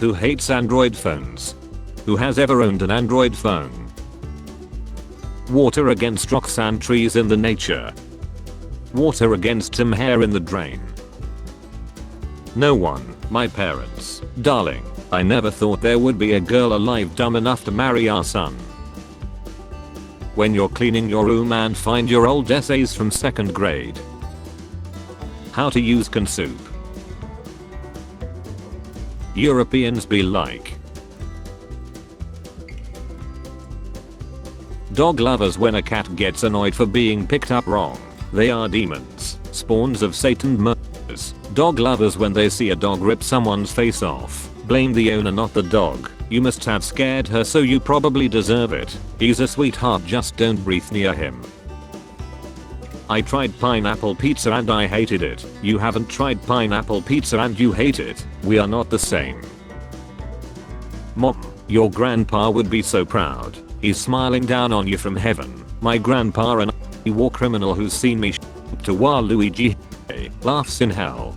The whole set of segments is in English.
Who hates Android phones? Who has ever owned an Android phone? Water against rocks and trees in the nature. Water against some hair in the drain. No one. My parents. Darling, I never thought there would be a girl alive dumb enough to marry our son. When you're cleaning your room and find your old essays from 2nd grade. How to use can soup. Europeans be like. Dog lovers when a cat gets annoyed for being picked up wrong. They are demons, spawns of Satan murders. Dog lovers when they see a dog rip someone's face off. Blame the owner not the dog. You must have scared her so you probably deserve it. He's a sweetheart, just don't breathe near him. I tried pineapple pizza and I hated it. You haven't tried pineapple pizza and you hate it. We are not the same. Mom, your grandpa would be so proud. He's smiling down on you from heaven. My grandpa and a war criminal who's seen me to Waluigi laughs in hell.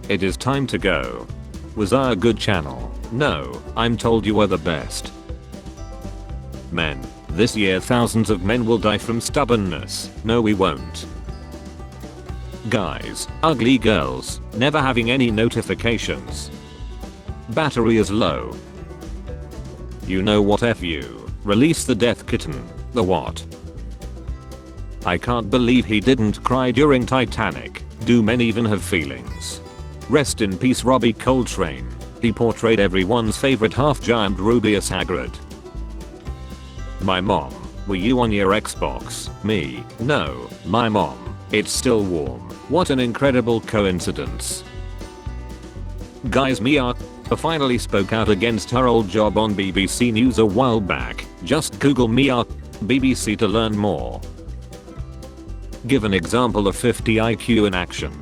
It is time to go. Was I a good channel? No, I'm told you are the best. Men. This year thousands of men will die from stubbornness. No we won't. Guys. Ugly girls. Never having any notifications. Battery is low. You know what, F you. Release the death kitten. The what? I can't believe he didn't cry during Titanic. Do men even have feelings? Rest in peace Robbie Coltrane. He portrayed everyone's favorite half-giant Rubeus Hagrid. My mom. Were you on your Xbox? Me. No. My mom. It's still warm. What an incredible coincidence. Guys, Mia finally spoke out against her old job on BBC News a while back. Just Google Mia BBC to learn more. Give an example of 50 IQ in action.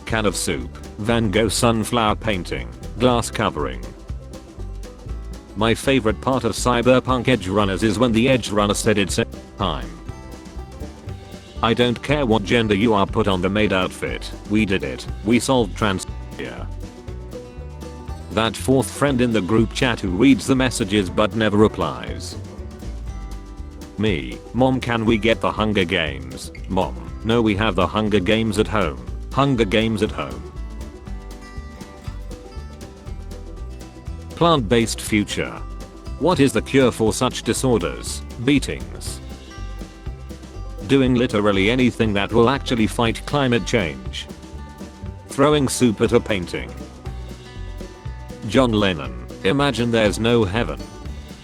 Can of soup. Van Gogh sunflower painting. Glass covering. My favorite part of Cyberpunk Edge Runners is when the Edge Runner said it's time. I don't care what gender you are, put on the maid outfit. We did it. We solved transphobia. That fourth friend in the group chat who reads the messages but never replies. Me. Mom, can we get the Hunger Games? Mom. No, we have the Hunger Games at home. Hunger Games at home. Plant-based future. What is the cure for such disorders? Beatings. Doing literally anything that will actually fight climate change. Throwing soup at a painting. John Lennon. Imagine there's no heaven.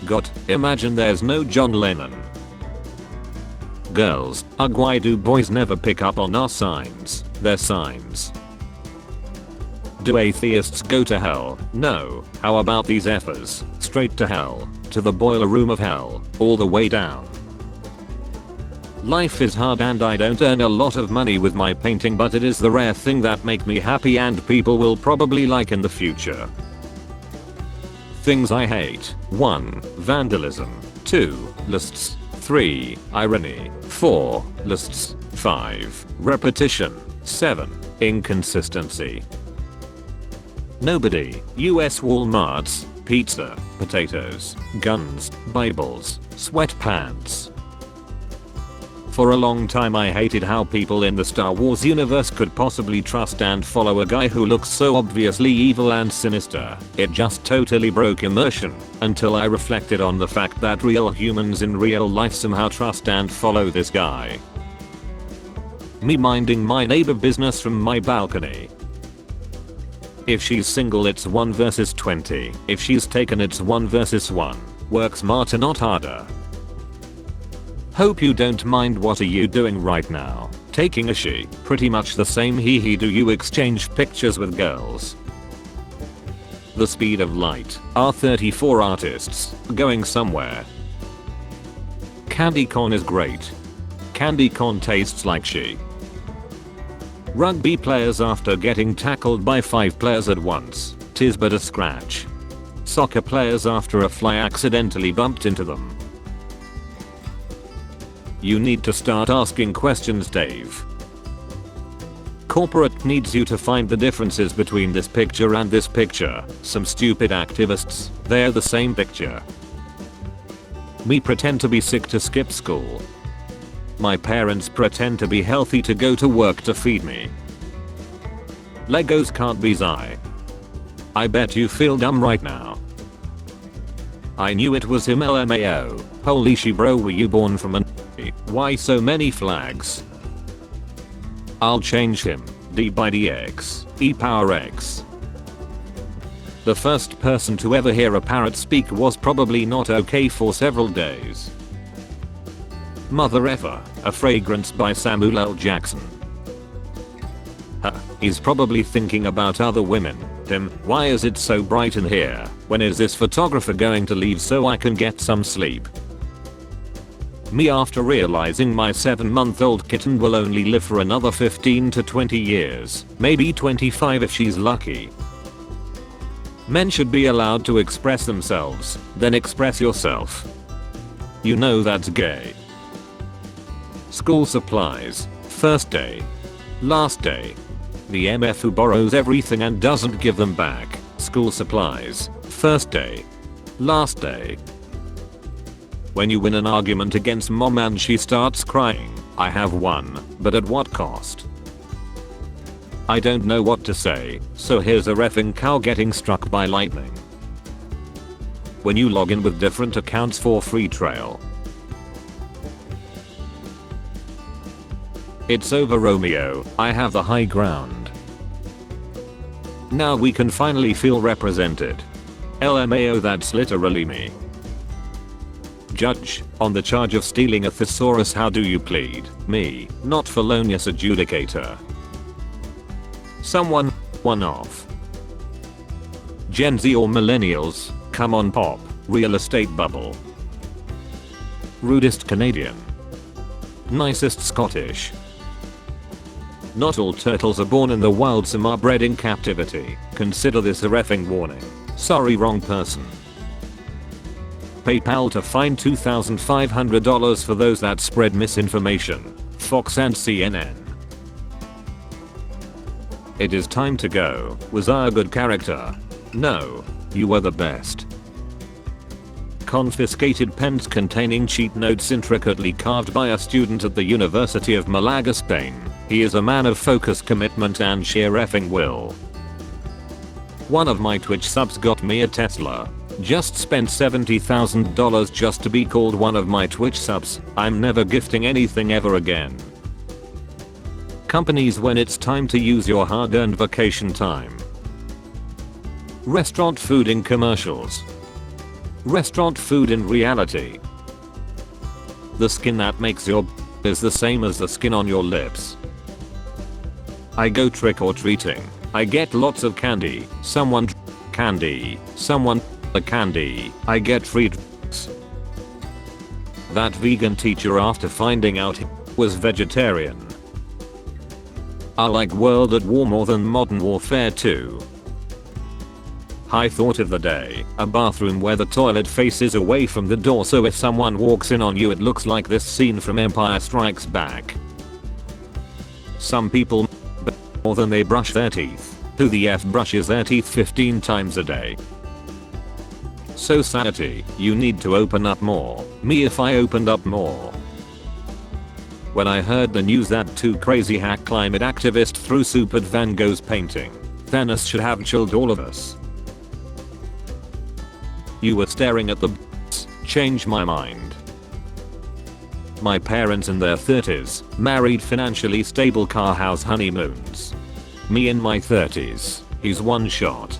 God, imagine there's no John Lennon. Girls. Ugh, why do boys never pick up on our signs? They're signs. Do atheists go to hell? No. How about these effers? Straight to hell. To the boiler room of hell. All the way down. Life is hard and I don't earn a lot of money with my painting, but it is the rare thing that make me happy and people will probably like in the future. Things I hate. 1. Vandalism. 2. Lists. 3. Irony. 4. Lists. 5. Repetition. 7. Inconsistency. Nobody. US Walmarts. Pizza. Potatoes. Guns. Bibles. Sweatpants. For a long time I hated how people in the Star Wars universe could possibly trust and follow a guy who looks so obviously evil and sinister. It just totally broke immersion, until I reflected on the fact that real humans in real life somehow trust and follow this guy. Me minding my neighbor business from my balcony. If she's single it's 1 versus 20. If she's taken it's 1 versus 1. Work smarter not harder. Hope you don't mind. What are you doing right now? Taking a she. Pretty much the same. He do you exchange pictures with girls? The speed of light. R34 artists. Going somewhere. Candy corn is great. Candy corn tastes like she. Rugby players after getting tackled by 5 players at once. 'Tis but a scratch. Soccer players after a fly accidentally bumped into them. You need to start asking questions, Dave. corporate needs you to find the differences between this picture and this picture. Some stupid activists, they're the same picture. Me pretend to be sick to skip school. My parents pretend to be healthy to go to work to feed me. Legos can't be Zai. I bet you feel dumb right now. I knew it was him, LMAO. Holy she bro, were you born from an why so many flags? I'll change him. D by dx, e power x. The first person to ever hear a parrot speak was probably not okay for several days. Mother effer, a fragrance by Samuel L. Jackson. He's probably thinking about other women. Tim, why is it so bright in here? When is this photographer going to leave so I can get some sleep? Me after realizing my 7-month-old kitten will only live for another 15 to 20 years, maybe 25 if she's lucky. Men should be allowed to express themselves, then express yourself. You know that's gay. School supplies, first day. Last day. The MF who borrows everything and doesn't give them back. School supplies, first day. Last day. When you win an argument against mom and she starts crying, I have won, but at what cost? I don't know what to say, so here's a reffing cow getting struck by lightning. When you log in with different accounts for free trial. It's over, Romeo, I have the high ground. Now we can finally feel represented. LMAO, that's literally me. Judge, on the charge of stealing a thesaurus, how do you plead? Me, not felonious adjudicator. Someone, one off. Gen Z or millennials, come on pop, real estate bubble. Rudest Canadian. Nicest Scottish. Not all turtles are born in the wild, some are bred in captivity. Consider this a reffing warning. Sorry, wrong person. PayPal to fine $2,500 for those that spread misinformation. Fox and CNN. It is time to go. Was I a good character? No. You were the best. Confiscated pens containing cheat notes intricately carved by a student at the University of Malaga, Spain. He is a man of focus, commitment and sheer effing will. One of my Twitch subs got me a Tesla. Just spent $70,000 just to be called one of my Twitch subs. I'm never gifting anything ever again. Companies, when it's time to use your hard-earned vacation time. Restaurant food in commercials. Restaurant food in reality. The skin that makes your is the same as the skin on your lips. I go trick-or-treating. I get lots of candy. Someone candy. Someone a candy. I get free drinks. That vegan teacher, after finding out he was vegetarian. I like World at War more than Modern Warfare 2. High thought of the day, a bathroom where the toilet faces away from the door, so if someone walks in on you it looks like this scene from Empire Strikes Back. Some people more than they brush their teeth. Who the F brushes their teeth 15 times a day? Society, you need to open up more. Me if I opened up more. When I heard the news that two crazy hack climate activists threw soup at Van Gogh's painting, Venice should have chilled all of us. You were staring at the change my mind. My parents in their 30s, married, financially stable, car, house, honeymoons. Me in my 30s, he's one shot.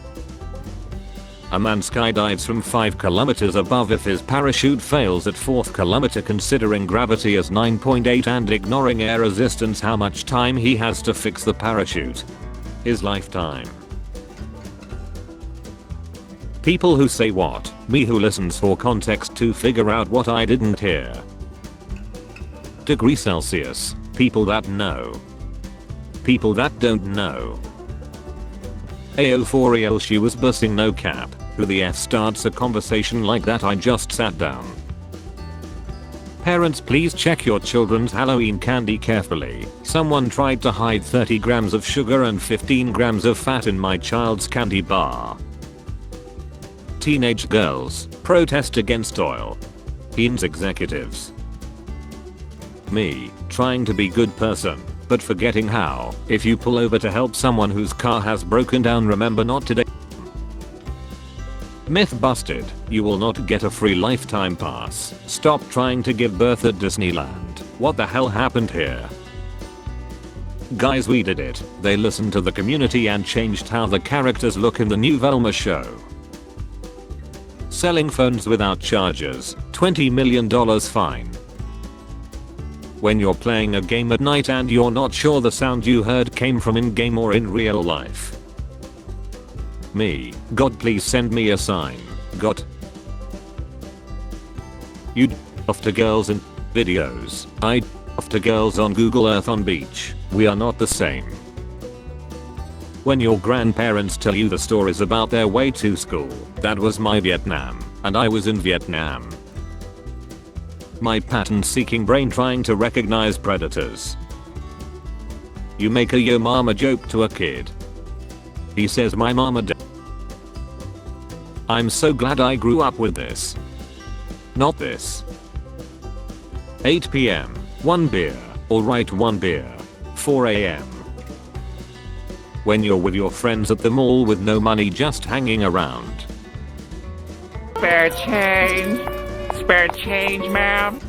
A man skydives from 5 kilometers above if his parachute fails at 4th kilometer, considering gravity as 9.8 and ignoring air resistance. How much time he has to fix the parachute? His lifetime. People who say what? Me who listens for context to figure out what I didn't hear. Degree Celsius. People that know. People that don't know. Ayo for real, she was bussing, no cap. Who the F starts a conversation like that? I just sat down. Parents, please check your children's Halloween candy carefully. Someone tried to hide 30 grams of sugar and 15 grams of fat in my child's candy bar. Teenage girls protest against oil. Teens executives. Me, trying to be good person, but forgetting how. If you pull over to help someone whose car has broken down, remember not to Myth busted. You will not get a free lifetime pass. Stop trying to give birth at Disneyland. What the hell happened here? Guys, we did it. They listened to the community and changed how the characters look in the new Velma show. Selling phones without chargers. $20 million fine. When you're playing a game at night and you're not sure the sound you heard came from in-game or in real life. Me. God, please send me a sign. God. You off to girls in videos. I off to girls on Google Earth on beach. We are not the same. When your grandparents tell you the stories about their way to school. That was my Vietnam, and I was in Vietnam. My pattern-seeking brain trying to recognize predators. You make a yo mama joke to a kid. He says my mama I'm so glad I grew up with this. Not this. 8 PM. 1 beer. Alright, 1 beer. 4 AM. When you're with your friends at the mall with no money, just hanging around. Spare change. Spare change, ma'am.